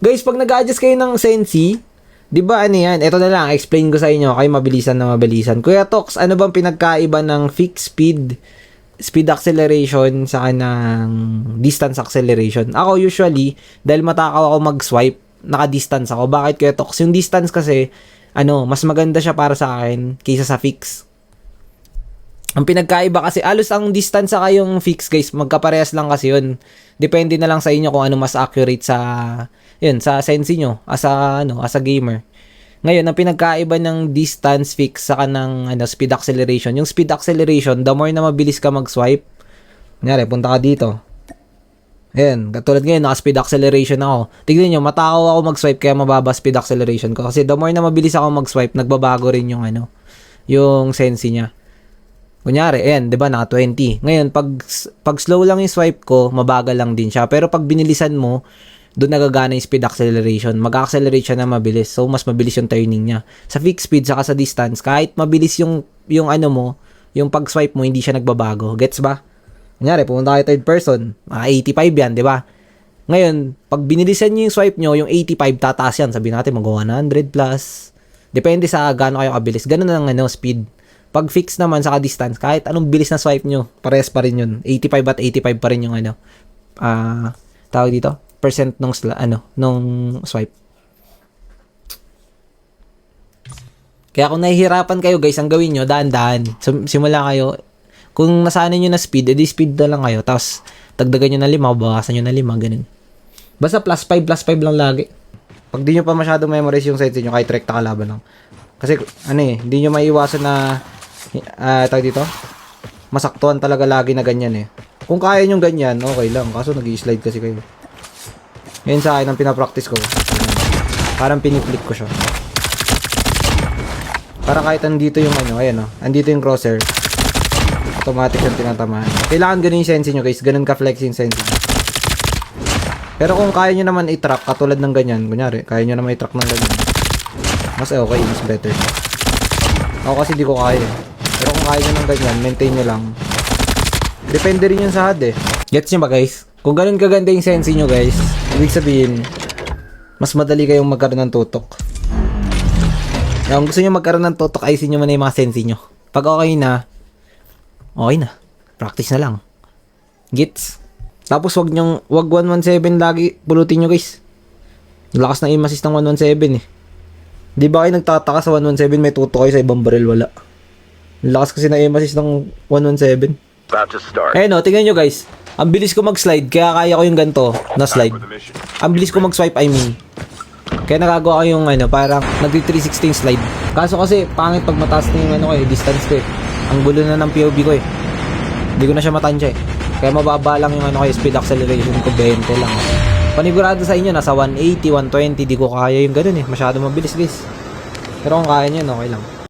Guys, pag nag-adjust kayo ng Sensi, di ba ano yan? Ito na lang, explain ko sa inyo. Kayo mabilisan na mabilisan. Kuya Tox, ano bang pinagkaiba ng fixed speed acceleration sa kanang distance acceleration? Ako usually, dahil matakaw ako mag-swipe, naka-distance ako. Bakit Kuya Tox? Yung distance kasi, mas maganda siya para sa akin kaysa sa fix. Ang pinagkaiba kasi, alos ang distance sa kayong fix guys, magkaparehas lang kasi yun. Depende na lang sa inyo kung ano mas accurate sa sensi nyo as a gamer. Ngayon, ang pinagkaiba ng distance fix sa kanang speed acceleration. Yung speed acceleration, the more na mabilis ka mag-swipe, kunyari, punta ka dito. Ayan, katulad ngayon, naka-speed acceleration ako. Tignan nyo, matakaw ako mag-swipe kaya mababa speed acceleration ko. Kasi the more na mabilis ako mag-swipe, nagbabago rin yung yung sensi niya. Kunyari, ayan, 'di ba, naka 20. Ngayon, pag slow lang yung swipe ko, mabagal lang din siya. Pero pag binilisan mo, doon nagagana yung speed acceleration. Mag-accelerate siya na mabilis. So, mas mabilis yung turning niya. Sa fixed speed, saka sa distance, kahit mabilis yung yung pag-swipe mo, hindi siya nagbabago. Gets ba? Kunyari, pumunta kayo third person, 85 yan, 'di ba? Ngayon, pag binilisan niyo yung swipe nyo, yung 85 tataas yan. Sabihin natin, mag-100 plus. Depende sa gaano kayo kabilis. Ganun na lang speed. Pag fix naman sa distance, kahit anong bilis na swipe nyo, parehas pa rin yun. 85 at 85 pa rin yung tawag dito, percent nung swipe. Kaya kung nahihirapan kayo guys, ang gawin nyo, dahan-dahan. Simula kayo, kung nasanay nyo na speed, edi speed na lang kayo. Tapos, dagdagan nyo na 5, bawasan nyo na 5, ganun. Basta plus 5 lang lagi. Pag di nyo pa masyado memorize yung sense nyo, kahit rekta kalaban lang. Kasi, hindi nyo maiwasan na tawag dito, masaktuhan talaga lagi na ganyan eh. Kung kaya nyo ganyan, okay lang. Kaso nag-i-slide kasi kayo. Ngayon sa akin, ang pinapractice ko, parang piniklik ko siya. Para kahit andito yung ayan andito yung crosshair, automatic yung tinatamaan. Kailangan ganun yung sense nyo guys, ganun ka-flex yung sense nyo. Pero kung kaya nyo naman i-track, katulad ng ganyan, kunyari, kaya nyo naman i-track ng ganyan, mas okay, mas better. Ako kasi di ko kaya eh. Pero kung kaya nyo ng ganyan, maintain nyo lang. Depende rin yun sa HUD eh. Gets nyo ba guys? Kung ganun kaganda yung sensi nyo guys, ibig sabihin, mas madali kayong magkaroon ng tutok. Kaya kung gusto nyo magkaroon ng tutok, ayusin nyo muna yung mga sensi nyo. Pag okay na. Practice na lang. Gets? Tapos wag 117 lagi pulutin nyo guys. Lakas na aim assist ng 117 eh. Di ba kayo nagtataka sa 117 may tutok kayo sa ibang barrel? Wala. Lakas kasi na aim assist ng 117. Ayun tingnan nyo guys. Ang bilis ko mag-slide, kaya kaya ko yung ganito na slide. Ang bilis ko mag-swipe, I mean. Kaya nagagawa ko yung parang nag-360 slide. Kaso kasi pangit pag mataas na yung distance ko eh. Ang gulo na ng POV ko eh. Hindi ko na siya matansya eh. Kaya mababa lang yung speed acceleration ko, 20 lang. Panigurado sa inyo, nasa 180, 120, di ko kaya yung ganun eh. Masyado mabilis guys. Pero kung kaya nyo, okay lang.